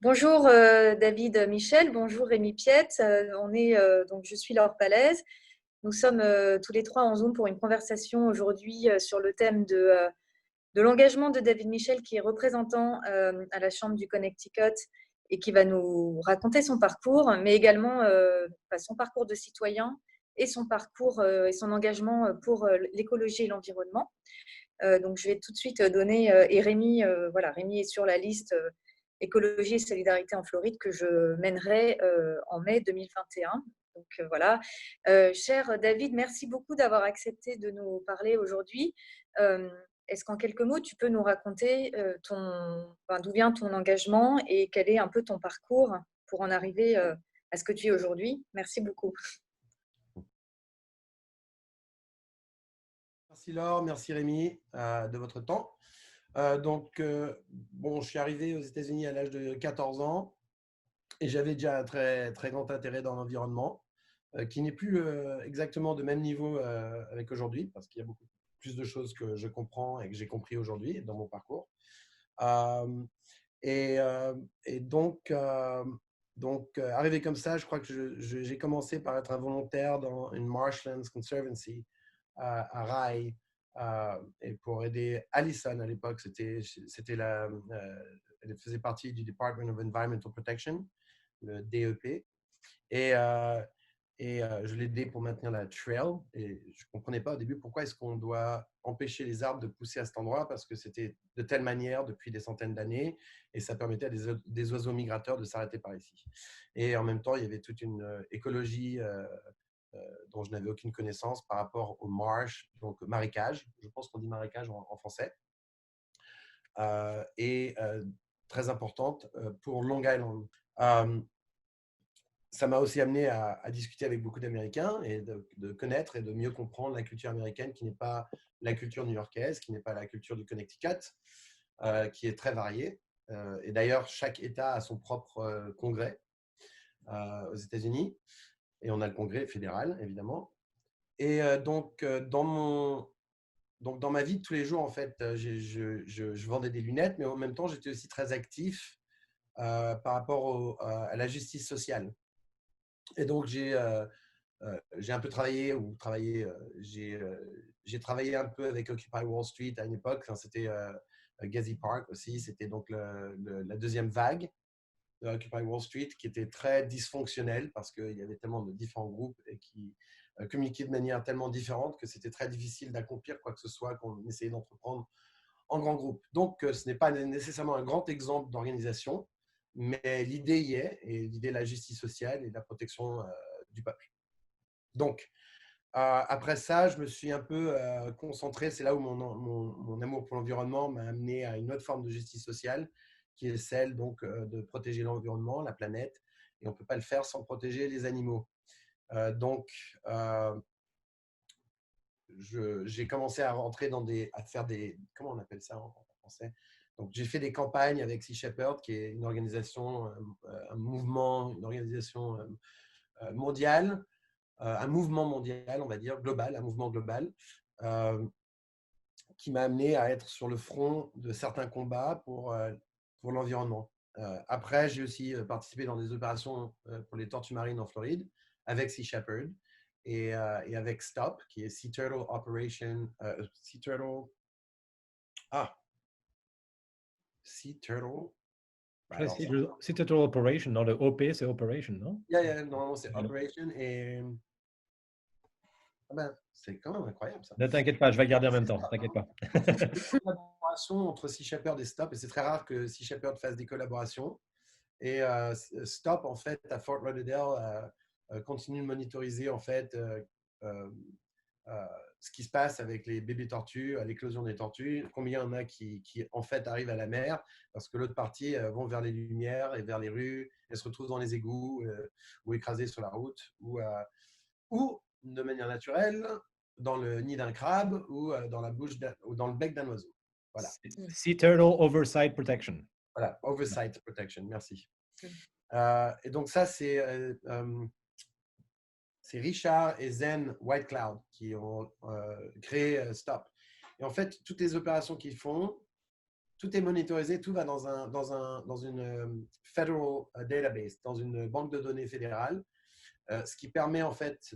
Bonjour David Michel, bonjour Rémi Piette. Donc je suis Laure Palaise. Nous sommes tous les trois en Zoom pour une conversation aujourd'hui sur le thème de l'engagement de David Michel, qui est représentant à la Chambre du Connecticut et qui va nous raconter son parcours, mais également son parcours de citoyen et son parcours et son engagement pour l'écologie et l'environnement. Donc je vais tout de suite donner, et Rémi, Rémi est sur la liste écologie et solidarité en Floride que je mènerai en mai 2021. Donc voilà. Cher David, merci beaucoup d'avoir accepté de nous parler aujourd'hui. Est-ce qu'en quelques mots, tu peux nous raconter d'où vient ton engagement et quel est un peu ton parcours pour en arriver à ce que tu es aujourd'hui? Merci beaucoup. Merci Laure, merci Rémi de votre temps. Bon, je suis arrivé aux États-Unis à l'âge de 14 ans et j'avais déjà un très, très grand intérêt dans l'environnement qui n'est plus exactement de même niveau avec aujourd'hui parce qu'il y a beaucoup plus de choses que je comprends et que j'ai compris aujourd'hui dans mon parcours. Euh, et, euh, et donc, arrivé comme ça, je crois que j'ai commencé par être un volontaire dans une Marshlands Conservancy à Rye et pour aider Allison à l'époque. Elle faisait partie du Department of Environmental Protection, le DEP. Et je l'ai aidé pour maintenir la trail. Et je ne comprenais pas au début pourquoi est-ce qu'on doit empêcher les arbres de pousser à cet endroit, parce que c'était de telle manière depuis des centaines d'années et ça permettait à des oiseaux migrateurs de s'arrêter par ici. Et en même temps, il y avait toute une écologie dont je n'avais aucune connaissance par rapport au marsh, donc marécage. Je pense qu'on dit marécage en français. Et très importante pour Long Island. Ça m'a aussi amené à discuter avec beaucoup d'Américains et de connaître et de mieux comprendre la culture américaine, qui n'est pas la culture new-yorkaise, qui n'est pas la culture du Connecticut, qui est très variée. Et d'ailleurs, chaque État a son propre congrès aux États-Unis. Et on a le congrès fédéral, évidemment. Et dans ma vie de tous les jours, en fait, je vendais des lunettes, mais en même temps, j'étais aussi très actif par rapport à la justice sociale. Et donc, j'ai un peu travaillé, j'ai travaillé un peu avec Occupy Wall Street à une époque. Enfin, c'était Gezi Park aussi. C'était donc la deuxième vague de Occupy Wall Street, qui était très dysfonctionnelle parce qu'il y avait tellement de différents groupes et qui communiquaient de manière tellement différente que c'était très difficile d'accomplir quoi que ce soit qu'on essayait d'entreprendre en grand groupe. Donc, ce n'est pas nécessairement un grand exemple d'organisation, mais l'idée y est, et l'idée de la justice sociale et de la protection du peuple. Donc, après ça, je me suis un peu concentré. C'est là où mon amour pour l'environnement m'a amené à une autre forme de justice sociale, qui est celle donc de protéger l'environnement, la planète. Et on ne peut pas le faire sans protéger les animaux. Donc, j'ai commencé à rentrer à faire des, comment on appelle ça en français? Donc, j'ai fait des campagnes avec Sea Shepherd, qui est une organisation, un mouvement, une organisation mondiale, un mouvement mondial, on va dire, global, un mouvement global, qui m'a amené à être sur le front de certains combats pour l'environnement. Après, j'ai aussi participé dans des opérations pour les tortues marines en Floride avec Sea Shepherd et avec STOP, qui est Sea Turtle Operation. Sea Turtle. Ah, Sea Turtle. Alors, C'est Total Operation, non? Le OP, c'est Operation, non? normalement, c'est Operation. Et c'est quand même incroyable ça. Ne t'inquiète pas, je vais garder en même temps, t'inquiète pas. Une collaboration entre Sea Shepherd et STOP, et c'est très rare que Sea Shepherd fasse des collaborations. Et STOP, en fait, à Fort Lauderdale, continue de monitoriser, en fait, ce qui se passe avec les bébés tortues, à l'éclosion des tortues, combien il y en a qui en fait, arrivent à la mer, parce que l'autre partie vont vers les lumières et vers les rues, et se retrouvent dans les égouts ou écrasées sur la route, ou de manière naturelle, dans le nid d'un crabe ou dans la bouche ou dans le bec d'un oiseau. Voilà. Sea Turtle Oversight Protection. Voilà, Oversight Protection, merci. Et donc ça, c'est Richard et Zen White Cloud qui ont créé STOP. Et en fait, toutes les opérations qu'ils font, tout est monitorisé, tout va dans une federal database, dans une banque de données fédérale, ce qui permet en fait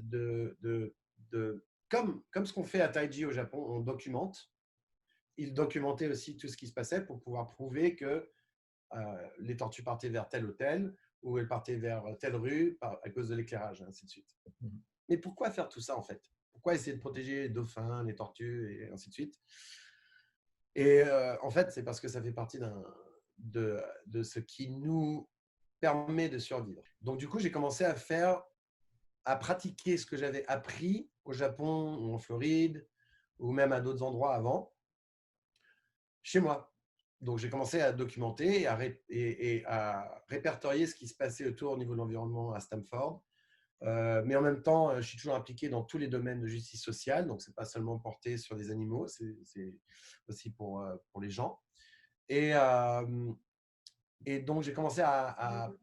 comme ce qu'on fait à Taiji au Japon, on documente. Il documentait aussi tout ce qui se passait pour pouvoir prouver que les tortues partaient vers tel hôtel ou elles partaient vers telle rue à cause de l'éclairage, et ainsi de suite. Mais pourquoi faire tout ça en fait? Pourquoi essayer de protéger les dauphins, les tortues et ainsi de suite? Et en fait, c'est parce que ça fait partie de ce qui nous permet de survivre. Donc du coup, j'ai commencé à pratiquer ce que j'avais appris au Japon ou en Floride ou même à d'autres endroits avant, chez moi. Donc, j'ai commencé à documenter et à répertorier ce qui se passait autour au niveau de l'environnement à Stanford. Mais en même temps, je suis toujours impliqué dans tous les domaines de justice sociale. Donc, ce n'est pas seulement porté sur les animaux, c'est aussi pour les gens. Et donc, j'ai commencé à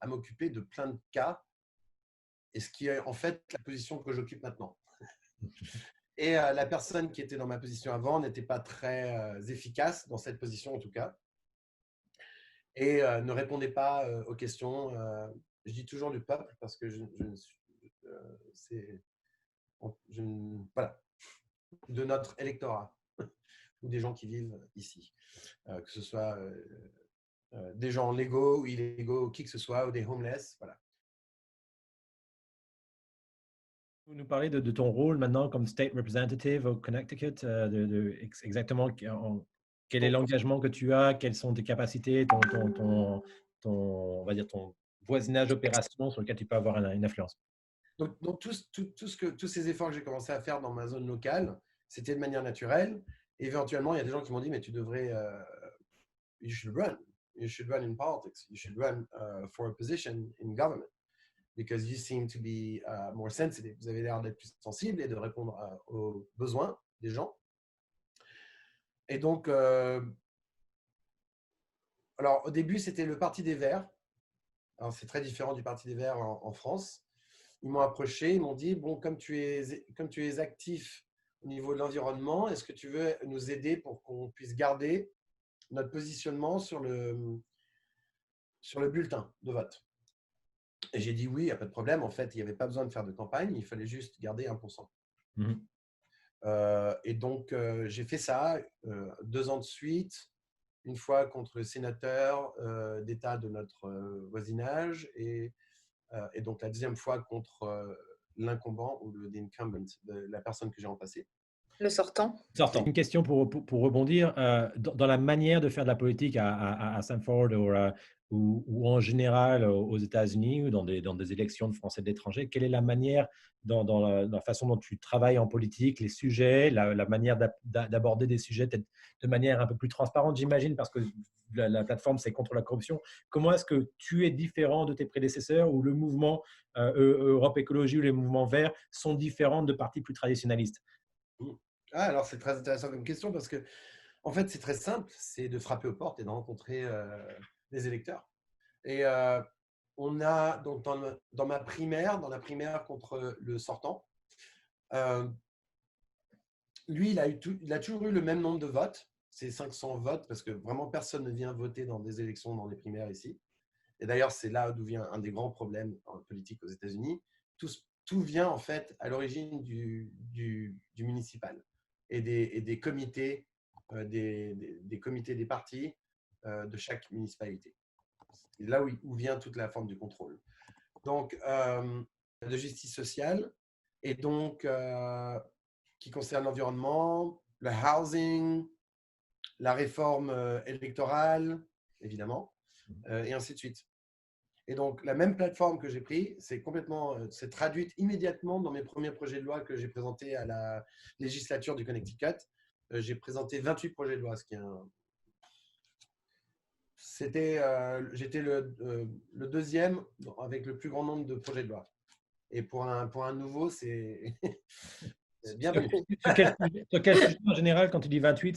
m'occuper de plein de cas. Et ce qui est en fait la position que j'occupe maintenant. Et la personne qui était dans ma position avant n'était pas très efficace dans cette position en tout cas. Et ne répondait pas aux questions. Je dis toujours du peuple parce que voilà, de notre électorat ou des gens qui vivent ici, que ce soit des gens légaux ou illégaux, qui que ce soit, ou des homeless, voilà. Vous nous parlez de ton rôle maintenant comme state representative au Connecticut, exactement quel est l'engagement que tu as, quelles sont tes capacités, on va dire ton voisinage d'opération sur lequel tu peux avoir une influence. Donc tous ces efforts que j'ai commencé à faire dans ma zone locale, c'était de manière naturelle. Et éventuellement, il y a des gens qui m'ont dit, mais tu devrais, you should run in politics, you should run for a position in government. Because you seem to be more sensitive. Vous avez l'air d'être plus sensible et de répondre aux besoins des gens. Et donc, alors au début, c'était le Parti des Verts. Alors, c'est très différent du Parti des Verts en France. Ils m'ont approché, ils m'ont dit, bon, comme tu es actif au niveau de l'environnement, est-ce que tu veux nous aider pour qu'on puisse garder notre positionnement sur le bulletin de vote? Et j'ai dit oui, il n'y a pas de problème. En fait, il n'y avait pas besoin de faire de campagne, il fallait juste garder 1%. Et donc, j'ai fait ça 2 ans de suite, une fois contre le sénateur d'État de notre voisinage et donc la deuxième fois contre l'incumbent ou l'incumbent, la personne que j'ai remplacée. Le sortant. Une question pour rebondir. Dans la manière de faire de la politique à Stanford ou en général aux États-Unis ou dans des élections de Français de l'étranger, quelle est la manière, dans la façon dont tu travailles en politique, les sujets, la manière d'aborder des sujets peut-être de manière un peu plus transparente, j'imagine, parce que la plateforme, c'est contre la corruption. Comment est-ce que tu es différent de tes prédécesseurs ou le mouvement Europe Écologie ou les mouvements verts sont différents de partis plus traditionnalistes? Alors, c'est très intéressant comme question parce que, en fait, c'est très simple, c'est de frapper aux portes et de rencontrer les électeurs. Et on a, donc, dans la primaire contre le sortant, lui, il a toujours eu le même nombre de votes, c'est 500 votes, parce que vraiment personne ne vient voter dans des élections dans les primaires ici. Et d'ailleurs, c'est là d'où vient un des grands problèmes en politique aux États-Unis. Tout vient en fait à l'origine du municipal et des comités, des comités des partis de chaque municipalité. C'est là où vient toute la forme du contrôle. Donc, de justice sociale et donc qui concerne l'environnement, le housing, la réforme électorale, évidemment, et ainsi de suite. Et donc, la même plateforme que j'ai pris, c'est traduite immédiatement dans mes premiers projets de loi que j'ai présentés à la législature du Connecticut. J'ai présenté 28 projets de loi, ce qui est j'étais le deuxième avec le plus grand nombre de projets de loi. Et pour un nouveau, c'est bienvenue. Sur quel sujet en général, quand tu dis 28,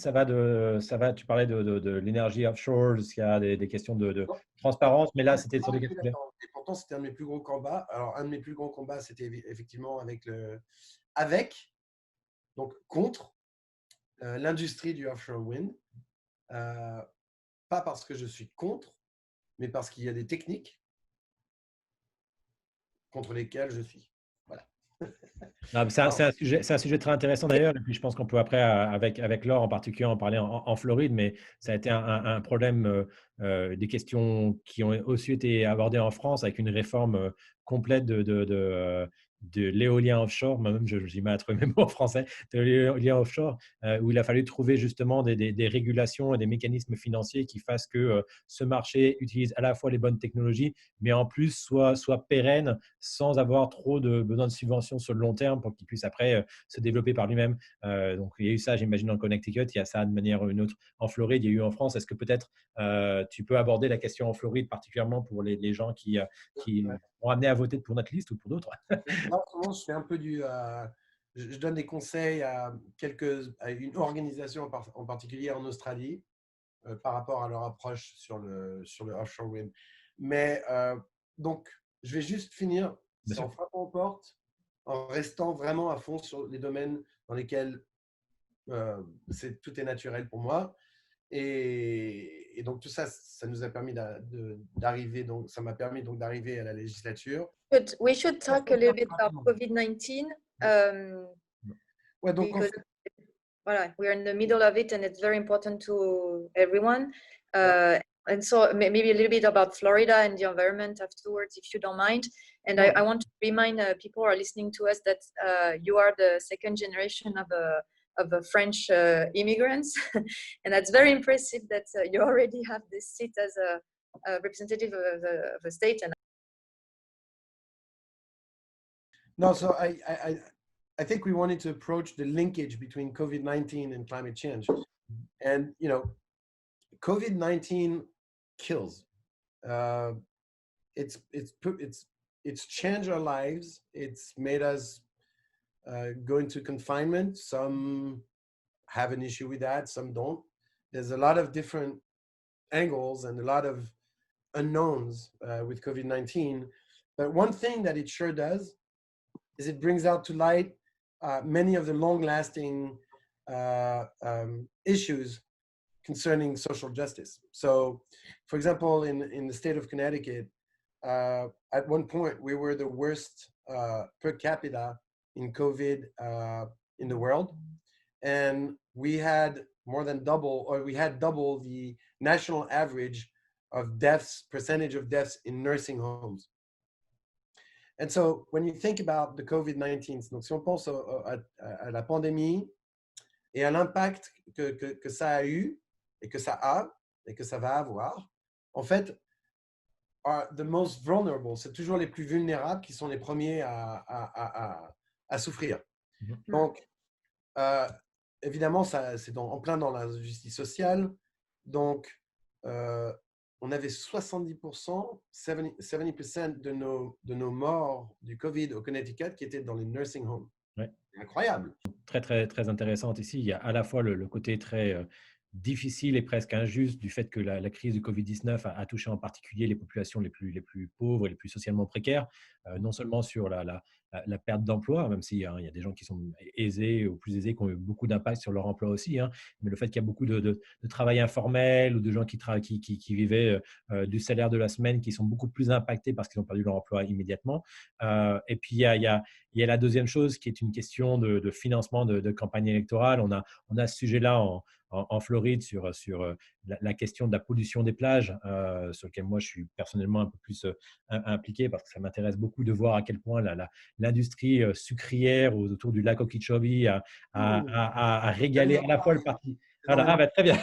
tu parlais de l'énergie offshore, il y a des questions de transparence, mais là, c'était sur des questions. Et pourtant, c'était un de mes plus gros combats. Alors, un de mes plus gros combats, c'était effectivement donc contre l'industrie du offshore wind, pas parce que je suis contre, mais parce qu'il y a des techniques contre lesquelles je suis. Voilà. Non, c'est un sujet très intéressant d'ailleurs. Et puis, je pense qu'on peut après, avec Laure en particulier, en parler en Floride, mais ça a été un problème, des questions qui ont aussi été abordées en France avec une réforme complète de l'éolien offshore. Moi-même, j'ai mal à trouver mes mots en français, de l'éolien offshore, où il a fallu trouver justement des régulations et des mécanismes financiers qui fassent que ce marché utilise à la fois les bonnes technologies, mais en plus soit pérenne sans avoir trop de besoin de subventions sur le long terme pour qu'il puisse après se développer par lui-même. Donc, il y a eu ça, j'imagine, dans le Connecticut. Il y a ça de manière ou une autre en Floride. Il y a eu en France. Est-ce que peut-être tu peux aborder la question en Floride, particulièrement pour les gens qui ont amené à voter pour notre liste ou pour d'autres? Là, en ce moment, je fais un peu je donne des conseils à une organisation en particulier en Australie par rapport à leur approche sur le offshore wind. Mais donc, je vais juste finir en frappant aux portes, en restant vraiment à fond sur les domaines dans lesquels tout est naturel pour moi. Et donc, tout ça, ça nous a permis d'arriver, donc ça m'a permis donc d'arriver à la législature. But we should talk a little bit about COVID-19 Ouais, donc because voilà, we're in the middle of it and it's very important to everyone. And so maybe a little bit about Florida and the environment afterwards, if you don't mind. And I want to remind people who are listening to us that you are the second generation of French immigrants. And that's very impressive that you already have this seat as a representative of a state. And no, so I think we wanted to approach the linkage between COVID-19 and climate change. And, COVID-19 kills. It's changed our lives. It's made us go into confinement. Some have an issue with that, some don't. There's a lot of different angles and a lot of unknowns with COVID-19. But one thing that it sure does is it brings out to light many of the long-lasting issues concerning social justice. So, for example, in the state of Connecticut, at one point, we were the worst per capita in COVID in the world. And we had double the national average of percentage of deaths in nursing homes. And so when you think about the COVID-19, donc si on pense à la pandémie et à l'impact que ça a eu et que ça a et que ça va avoir, en fait, the most vulnerable, c'est toujours les plus vulnérables qui sont les premiers à souffrir. Donc, évidemment, c'est en plein dans la justice sociale. Donc, on avait 70% de nos morts du Covid au Connecticut qui étaient dans les nursing homes. Ouais. Incroyable. Très, très, très intéressante ici. Il y a à la fois le côté très difficile et presque injuste du fait que la crise du Covid-19 a touché en particulier les populations les plus pauvres et les plus socialement précaires, non seulement sur la perte d'emploi, même s'il y a des gens qui sont aisés ou plus aisés qui ont eu beaucoup d'impact sur leur emploi aussi, mais le fait qu'il y a beaucoup de travail informel ou de gens qui vivaient du salaire de la semaine qui sont beaucoup plus impactés parce qu'ils ont perdu leur emploi immédiatement. Et puis, il y a la deuxième chose qui est une question de financement de campagne électorale. On a ce sujet-là en Floride sur la question de la pollution des plages, sur lequel moi je suis personnellement un peu plus impliqué parce que ça m'intéresse beaucoup de voir à quel point l'industrie sucrière autour du lac Okeechobee a régalé à la fois le parti. Voilà, très bien.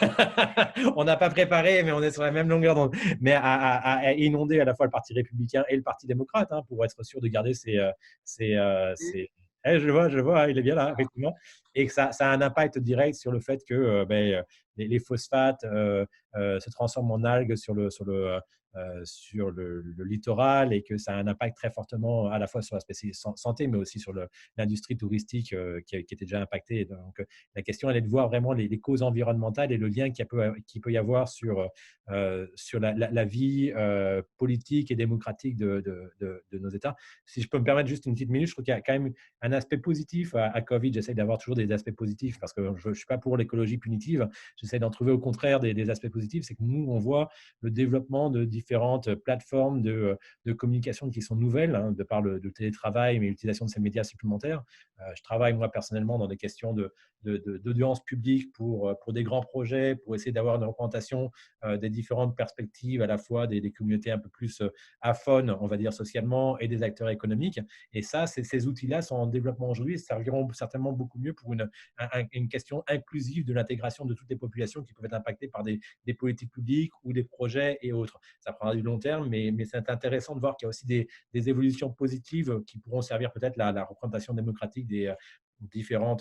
On n'a pas préparé, mais on est sur la même longueur d'onde. Mais à inonder à la fois le Parti républicain et le Parti démocrate pour être sûr de garder je vois, il est bien là, effectivement. Et que ça a un impact direct sur le fait que les phosphates se transforment en algues sur le sur le littoral et que ça a un impact très fortement à la fois sur l'aspect santé, mais aussi sur l'industrie touristique qui était déjà impactée. Donc, la question, elle est de voir vraiment les causes environnementales et le lien qu'il peut y avoir sur la vie politique et démocratique de nos États. Si je peux me permettre juste une petite minute, je trouve qu'il y a quand même un aspect positif à Covid. J'essaie d'avoir toujours des aspects positifs parce que je ne suis pas pour l'écologie punitive. J'essaie d'en trouver au contraire des aspects positifs. C'est que nous, on voit le développement de différentes plateformes de communication qui sont nouvelles, hein, de par le télétravail, mais l'utilisation de ces médias supplémentaires. Je travaille, moi, personnellement, dans des questions d'audience publique pour des grands projets, pour essayer d'avoir une représentation des différentes perspectives, à la fois des communautés un peu plus aphones, on va dire socialement, et des acteurs économiques. Et ça, ces outils-là sont en développement aujourd'hui et serviront certainement beaucoup mieux pour une question inclusive de l'intégration de toutes les populations qui peuvent être impactées par des politiques publiques ou des projets et autres. Ça prendra du long terme, mais c'est intéressant de voir qu'il y a aussi des évolutions positives qui pourront servir peut-être la représentation démocratique des différents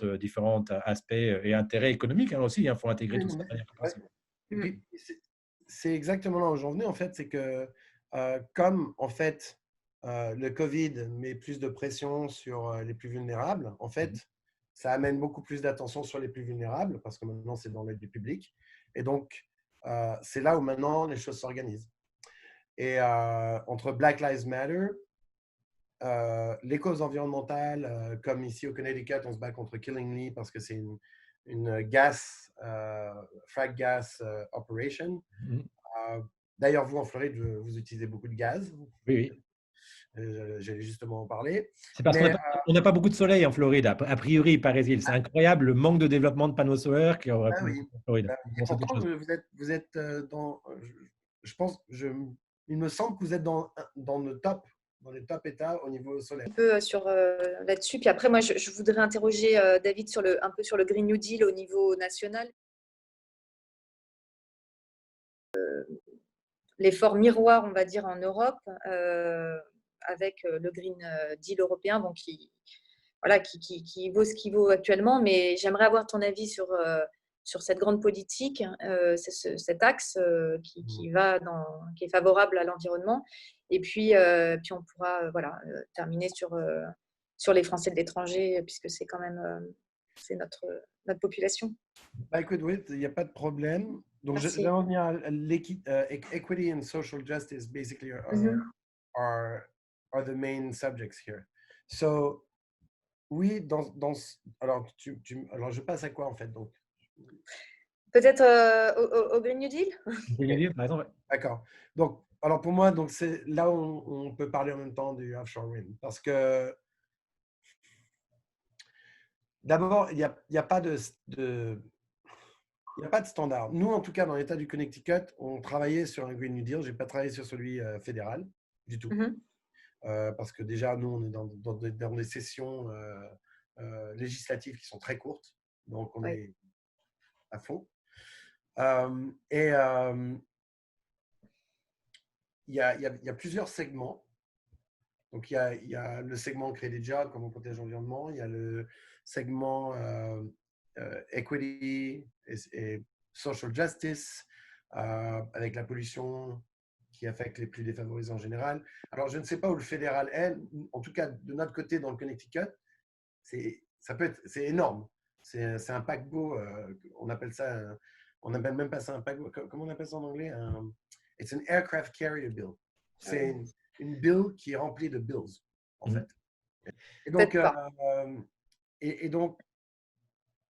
aspects et intérêts économiques hein, aussi. Il faut intégrer Oui, tout ça de oui, manière ouais. compréhensible. Et puis, c'est exactement là où j'en venais, en fait, c'est que comme, en fait, le Covid met plus de pression sur les plus vulnérables, en fait, ça amène beaucoup plus d'attention sur les plus vulnérables, parce que maintenant, c'est dans l'aide du public. Et donc, c'est là où maintenant les choses s'organisent. Et entre Black Lives Matter, les causes environnementales, comme ici au Connecticut, on se bat contre Killingly parce que c'est une frag gas operation. Mhm. D'ailleurs, vous, en Floride, vous utilisez beaucoup de gaz. Oui, oui. J'allais justement en parler. C'est parce qu'on Mais n'a pas beaucoup de soleil en Floride, a priori, paraît-il. C'est incroyable le manque de développement de panneaux solaires qu'il y aurait ah oui, en Floride. et Bon, c'est autre pourtant, chose. vous êtes dans, je pense, il me semble que vous êtes dans dans les top États au niveau solaire. Un peu là-dessus. Puis après, moi, je voudrais interroger David un peu sur le Green New Deal au niveau national. L'effort miroir, on va dire, en Europe, avec le Green Deal européen, bon, qui vaut ce qu'il vaut actuellement. Mais j'aimerais avoir ton avis sur cette grande politique, cet axe qui est favorable à l'environnement. Et puis on pourra terminer sur les Français de l'étranger, puisque c'est quand même c'est notre population. Bah, écoute, oui, il n'y a pas de problème. Donc, je Merci. vais revenir à equity and social justice, basically, are, are the main subjects here. So, oui, alors, je passe à quoi, en fait, donc? Peut-être au Green New Deal. Vous voulez dire, par exemple, D'accord. Donc, alors pour moi, donc c'est là où on peut parler en même temps du offshore wind. Parce que d'abord, il y a pas il y a pas de standard. Nous, en tout cas, dans l'État du Connecticut, on travaillait sur un Green New Deal. Je n'ai pas travaillé sur celui fédéral du tout. Parce que déjà, nous, on est dans des sessions législatives qui sont très courtes. Donc, on est à fond. Il y a plusieurs segments. Donc, il y a le segment créer des jobs, comment on protège l'environnement. Il y a le segment equity et social justice, avec la pollution qui affecte les plus défavorisés en général. Alors, je ne sais pas où le fédéral est. En tout cas, de notre côté, dans le Connecticut, c'est énorme. C'est un paquebot. On appelle ça, on n'appelle même pas ça un paquebot. Comment on appelle ça en anglais? It's an aircraft carrier bill. C'est une bill qui est remplie de bills, en fait. Et donc,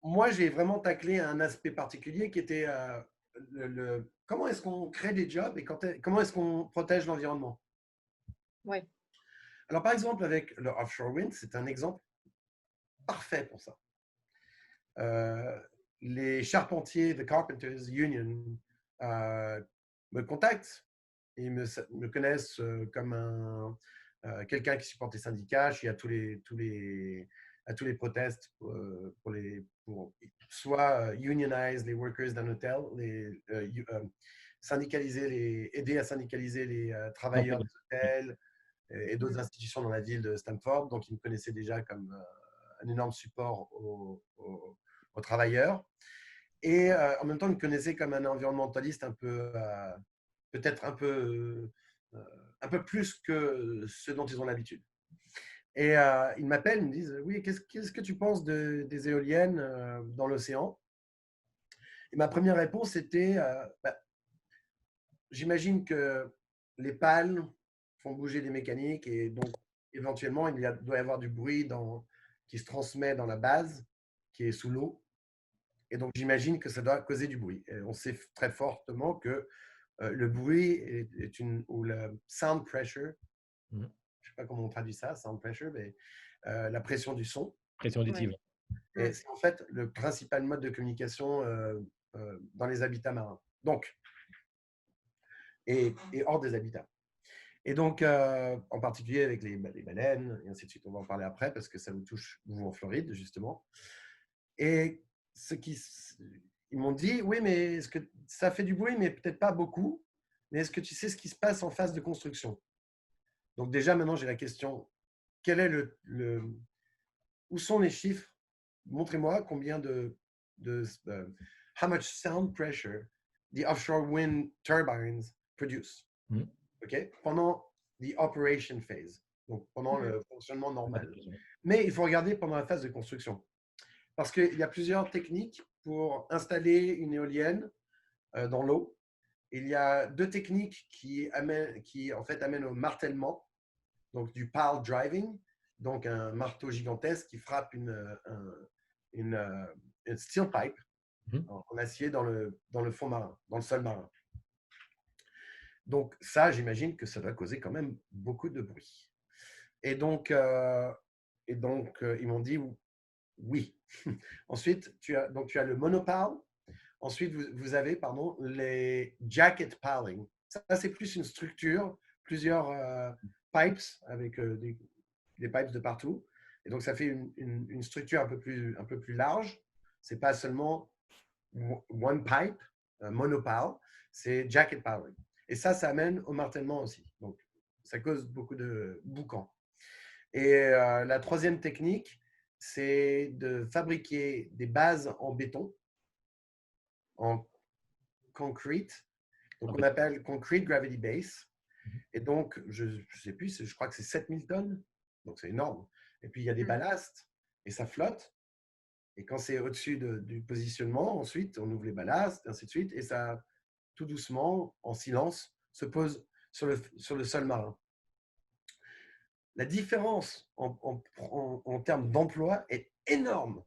moi, j'ai vraiment taclé un aspect particulier qui était comment est-ce qu'on crée des jobs et comment est-ce qu'on protège l'environnement. Oui. Alors, par exemple, avec le offshore wind, c'est un exemple parfait pour ça. Les charpentiers, The Carpenters Union, me contactent. Ils me connaissent comme quelqu'un qui supporte les syndicats. Je suis à tous les protestes pour soit unionize les workers d'un hôtel, aider à syndicaliser les travailleurs des hôtels et d'autres institutions dans la ville de Stamford. Donc, ils me connaissaient déjà comme un énorme support aux travailleurs. Et en même temps, ils me connaissaient comme un environnementaliste un peu peut-être un peu plus que ce dont ils ont l'habitude. Et ils m'appellent, ils me disent, oui, qu'est-ce que tu penses des éoliennes dans l'océan? Et ma première réponse était, j'imagine que les pales font bouger des mécaniques et donc éventuellement doit y avoir du bruit qui se transmet dans la base qui est sous l'eau. Et donc j'imagine que ça doit causer du bruit. Et on sait très fortement que le bruit ou le sound pressure, je ne sais pas comment on traduit ça, sound pressure, mais la pression du son. Pression auditive. Et c'est en fait le principal mode de communication dans les habitats marins. Donc, et hors des habitats. Et donc, en particulier avec les baleines, et ainsi de suite. On va en parler après parce que ça vous touche, vous, en Floride, justement. Et ils m'ont dit, oui, mais est-ce que ça fait du bruit, mais peut-être pas beaucoup. Mais est-ce que tu sais ce qui se passe en phase de construction? Donc déjà, maintenant, j'ai la question, quel est où sont les chiffres? Montrez-moi combien how much sound pressure the offshore wind turbines produce. Okay? Pendant the operation phase, donc pendant le fonctionnement normal. Mais il faut regarder pendant la phase de construction. Parce qu'il y a plusieurs techniques pour installer une éolienne dans l'eau. Il y a deux techniques qui en fait amènent au martèlement, donc du pile driving, donc un marteau gigantesque qui frappe une steel pipe en acier dans le fond marin, dans le sol marin. Donc ça, j'imagine que ça doit causer quand même beaucoup de bruit. Et donc ils m'ont dit oui. Ensuite, tu as le monopile. Ensuite, vous avez les jacket piling. Ça, c'est plus une structure, plusieurs pipes avec des pipes de partout. Et donc, ça fait une structure un peu plus large. Ce n'est pas seulement one pipe, monopile, c'est jacket piling. Et ça amène au martèlement aussi. Donc, ça cause beaucoup de boucans. Et la troisième technique, c'est de fabriquer des bases en béton, en concrete, donc on appelle concrete gravity base. Et donc, je ne sais plus, je crois que c'est 7000 tonnes, donc c'est énorme. Et puis, il y a des ballasts et ça flotte. Et quand c'est au-dessus du positionnement, ensuite, on ouvre les ballasts, et ainsi de suite, et ça, tout doucement, en silence, se pose sur le sol marin. La différence en termes d'emploi est énorme.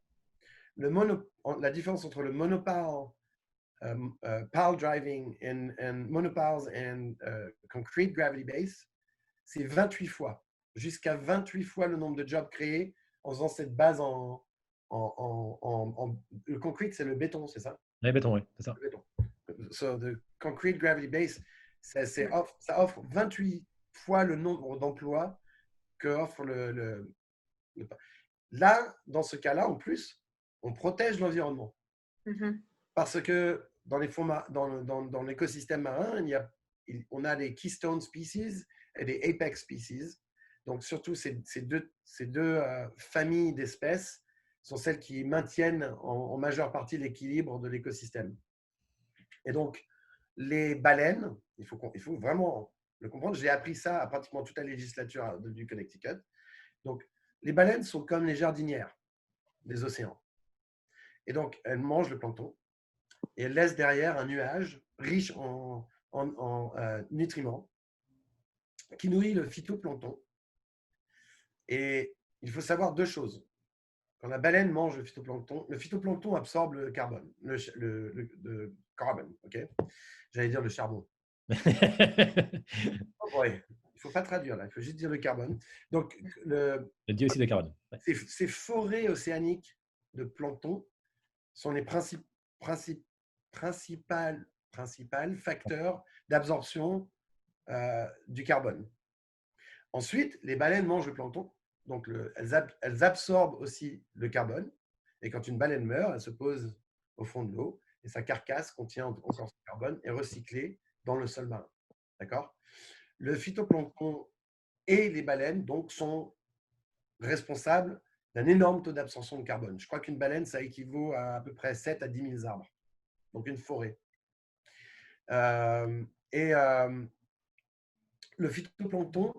La différence entre le monopile, pile driving and monopiles and concrete gravity base, c'est 28 fois, jusqu'à 28 fois le nombre de jobs créés en faisant cette base le concrete, c'est le béton, c'est ça? Le béton, oui, c'est ça. Le béton. So, the concrete gravity base, ça offre 28 fois le nombre d'emplois que offre Là, dans ce cas-là, en plus, on protège l'environnement. Parce que dans l'écosystème marin, on a des keystone species et des apex species. Donc, surtout, ces deux familles d'espèces sont celles qui maintiennent en majeure partie l'équilibre de l'écosystème. Et donc, les baleines, il faut vraiment le comprendre. J'ai appris ça à pratiquement toute la législature du Connecticut. Donc, les baleines sont comme les jardinières des océans. Et donc, elles mangent le plancton et elles laissent derrière un nuage riche en nutriments qui nourrit le phytoplancton. Et il faut savoir deux choses. Quand la baleine mange le phytoplancton absorbe le carbone, le carbone, ok? J'allais dire le charbon. Oh boy. Il ne faut pas traduire là, il faut juste dire le carbone. Donc, le dioxyde de carbone. Ces forêts océaniques de plancton sont les principal facteur d'absorption du carbone. Ensuite, les baleines mangent le plancton, donc elles absorbent aussi le carbone. Et quand une baleine meurt, elle se pose au fond de l'eau et sa carcasse contient encore ce carbone et est recyclé dans le sol marin. D'accord? Le phytoplancton et les baleines donc sont responsables d'un énorme taux d'absorption de carbone. Je crois qu'une baleine, ça équivaut à peu près 7 à 10 000 arbres. Donc une forêt. Et le phytoplancton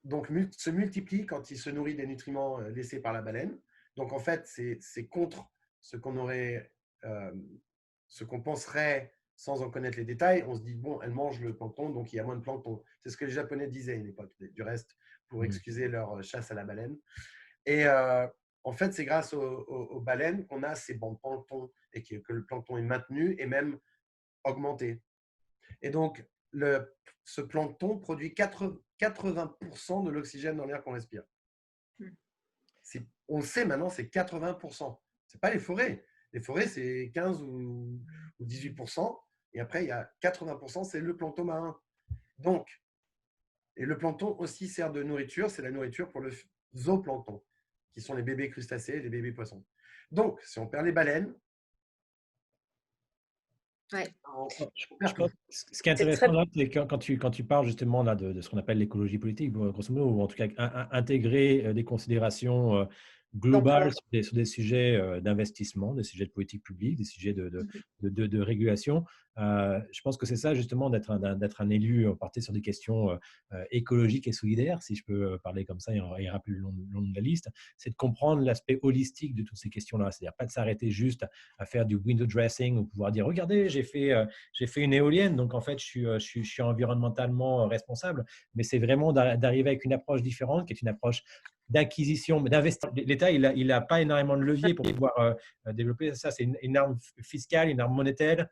donc, se multiplie quand il se nourrit des nutriments laissés par la baleine. Donc, en fait, c'est contre ce ce qu'on penserait sans en connaître les détails. On se dit, bon, elle mange le plancton, donc il y a moins de plancton. C'est ce que les Japonais disaient à une époque, du reste, pour excuser leur chasse à la baleine. Et en fait, c'est grâce aux baleines qu'on a ces bancs de plancton et que le plancton est maintenu et même augmenté. Et donc, ce plancton produit 80% de l'oxygène dans l'air qu'on respire. On le sait maintenant, c'est 80%. Ce n'est pas les forêts. Les forêts, c'est 15 ou 18%. Et après, il y a 80%, c'est le plancton marin. Donc, et le plancton aussi sert de nourriture. C'est la nourriture pour le zooplancton, qui sont les bébés crustacés, les bébés poissons. Donc, si on perd les baleines, ouais. Je pense, ce qui est intéressant là, c'est quand tu parles justement là, de ce qu'on appelle l'écologie politique, grosso modo, ou en tout cas intégrer des considérations globales sur des sujets d'investissement, des sujets de politique publique, des sujets de régulation. Je pense que c'est ça justement d'être un élu porté sur des questions écologiques et solidaires, si je peux parler comme ça et rappeler le long de la liste, c'est de comprendre l'aspect holistique de toutes ces questions-là. C'est-à-dire pas de s'arrêter juste à faire du window dressing ou pouvoir dire regardez, j'ai fait une éolienne, donc en fait, je suis environnementalement responsable. Mais c'est vraiment d'arriver avec une approche différente, qui est une approche d'acquisition, d'investissement. L'État, il n'a pas énormément de levier pour pouvoir développer ça. C'est une arme fiscale, une arme monétaire,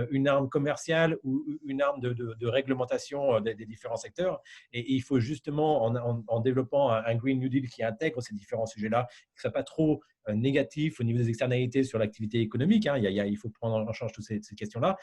une arme commerciale ou une arme de réglementation des différents secteurs. Et il faut justement, en développant un Green New Deal qui intègre ces différents sujets-là, que ce ne soit pas trop négatif au niveau des externalités sur l'activité économique. Il faut prendre en charge toutes ces questions-là.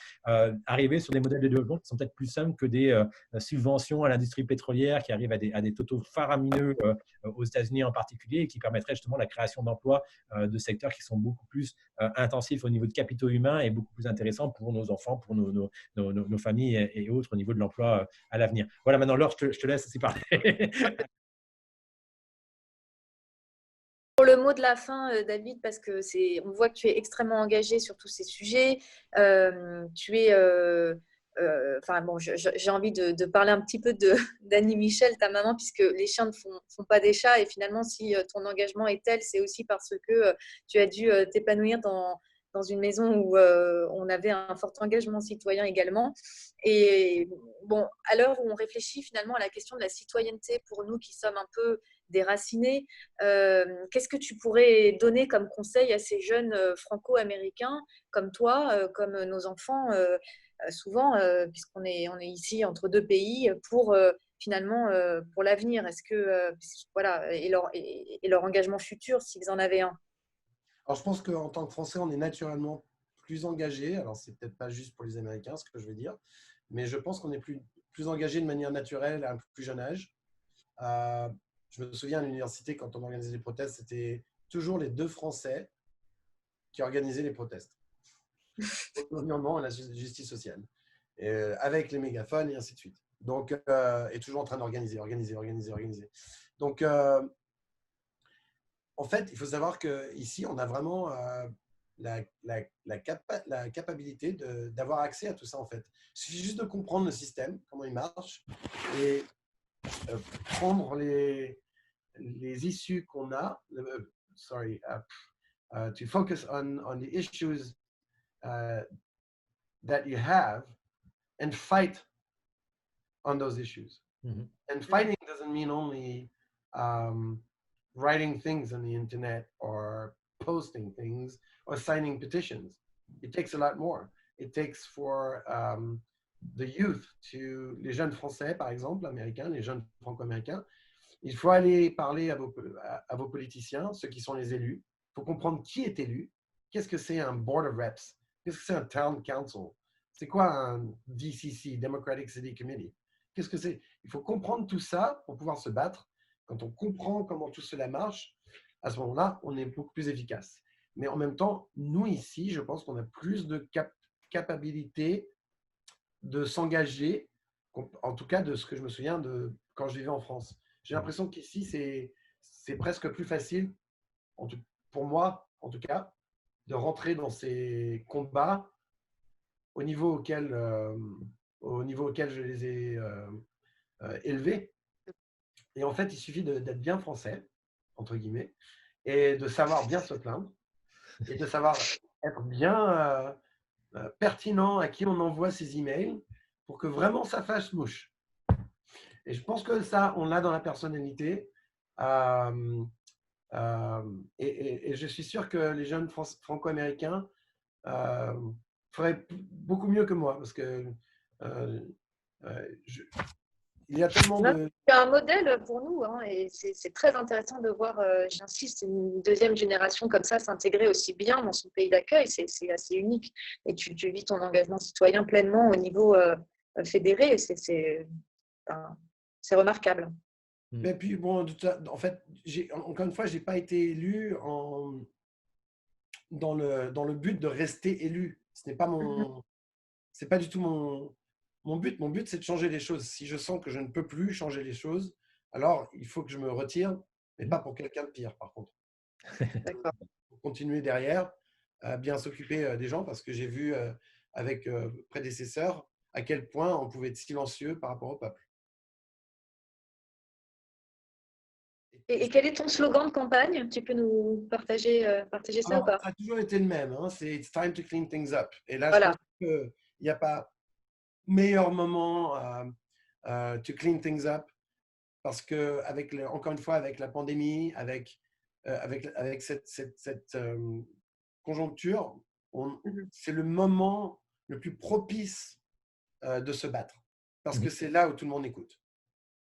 Arriver sur des modèles de développement qui sont peut-être plus simples que des subventions à l'industrie pétrolière qui arrivent à des totaux faramineux aux États-Unis en particulier et qui permettraient justement la création d'emplois de secteurs qui sont beaucoup plus intensifs au niveau de capitaux humains et beaucoup plus intéressants pour nos enfants, pour nos familles et autres au niveau de l'emploi à l'avenir. Voilà, maintenant, Laure, je te laisse aussi parler. Pour le mot de la fin, David, parce que on voit que tu es extrêmement engagé sur tous ces sujets. Tu es, enfin bon, j'ai envie de parler un petit peu d'Annie Michel, ta maman, puisque les chiens ne font pas des chats. Et finalement, si ton engagement est tel, c'est aussi parce que tu as dû t'épanouir dans une maison où on avait un fort engagement citoyen également. Et bon, à l'heure où on réfléchit finalement à la question de la citoyenneté pour nous qui sommes un peu déracinés, qu'est-ce que tu pourrais donner comme conseil à ces jeunes franco-américains comme toi, comme nos enfants souvent, puisqu'on est ici entre deux pays, pour finalement pour l'avenir, est-ce que voilà, et leur engagement futur s'ils en avaient un. Alors, je pense qu'en tant que Français, on est naturellement plus engagé. Alors, c'est peut-être pas juste pour les Américains, ce que je veux dire, mais je pense qu'on est plus engagé de manière naturelle à un plus jeune âge. Je me souviens à l'université, quand on organisait les protestes, c'était toujours les deux Français qui organisaient les protestes. L'environnement et la justice sociale, avec les mégaphones et ainsi de suite. Donc, et toujours en train d'organiser. Donc, en fait, il faut savoir qu'ici, on a vraiment la capacité d'avoir accès à tout ça, en fait. Il suffit juste de comprendre le système, comment il marche, et prendre les issues qu'on a, to focus on the issues that you have and fight on those issues. Mm-hmm. And fighting doesn't mean only writing things on the internet or posting things or signing petitions. It takes a lot more. It takes for the youth, les jeunes français, par exemple, américains, les jeunes franco-américains, il faut aller parler à vos politiciens, ceux qui sont les élus. Il faut comprendre qui est élu. Qu'est-ce que c'est un Board of Reps? Qu'est-ce que c'est un Town Council? C'est quoi un DCC, Democratic City Committee? Qu'est-ce que c'est? Il faut comprendre tout ça pour pouvoir se battre. Quand on comprend comment tout cela marche, à ce moment-là, on est beaucoup plus efficace. Mais en même temps, nous ici, je pense qu'on a plus de capacité de s'engager, en tout cas de ce que je me souviens de quand je vivais en France. J'ai l'impression qu'ici, c'est presque plus facile, pour moi en tout cas, de rentrer dans ces combats au niveau auquel je les ai élevés. Et en fait, il suffit d'être bien français, entre guillemets, et de savoir bien se plaindre, et de savoir être bien pertinent à qui on envoie ces emails pour que vraiment ça fasse mouche. Et je pense que ça, on l'a dans la personnalité. Euh, et je suis sûr que les jeunes franco-américains feraient beaucoup mieux que moi parce que euh, il y a tellement Là, de… c'est un modèle pour nous, hein, et c'est très intéressant de voir, j'insiste, une deuxième génération comme ça s'intégrer aussi bien dans son pays d'accueil. C'est assez unique. Et tu vis ton engagement citoyen pleinement au niveau fédéré. Enfin, c'est remarquable. Mais puis, bon, en fait, encore une fois, je n'ai pas été élu dans le but de rester élu. Ce n'est pas c'est pas du tout mon but. Mon but, c'est de changer les choses. Si je sens que je ne peux plus changer les choses, alors il faut que je me retire, mais pas pour quelqu'un de pire, par contre. D'accord. Pour continuer derrière, à bien s'occuper des gens, parce que j'ai vu avec prédécesseurs à quel point on pouvait être silencieux par rapport au peuple. Et quel est ton slogan de campagne? Tu peux nous partager ça ou Alors, pas? ça a toujours été le même, hein, c'est It's time to clean things up. Et là, je Voilà. pense qu'il n'y a pas meilleur moment to clean things up parce que, encore une fois, avec la pandémie, avec cette conjoncture, c'est le moment le plus propice de se battre parce que c'est là où tout le monde écoute.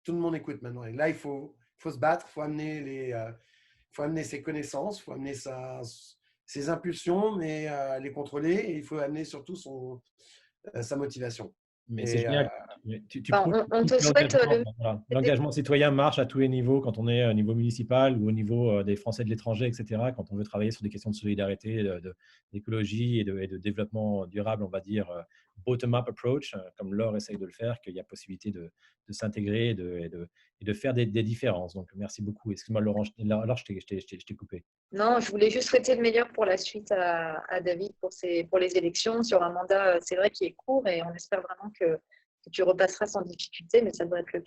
Tout le monde écoute maintenant. Et là, il faut se battre, il faut amener ses connaissances, il faut amener ses impulsions, mais les contrôler et il faut amener surtout sa motivation. Mais c'est Et génial. Tu Enfin, prouves on te que souhaite l'engagement citoyen marche à tous les niveaux, quand on est au niveau municipal ou au niveau des Français de l'étranger, etc. Quand on veut travailler sur des questions de solidarité, d'écologie et de développement durable, on va dire bottom-up approach, comme Laure essaye de le faire, qu'il y a possibilité de s'intégrer et de faire des différences. Donc, merci beaucoup. Excuse-moi, Laure, je t'ai coupé. Non, je voulais juste souhaiter le meilleur pour la suite à David pour les élections sur un mandat, c'est vrai, qui est court et on espère vraiment que tu repasseras sans difficulté, mais ça devrait être le cas.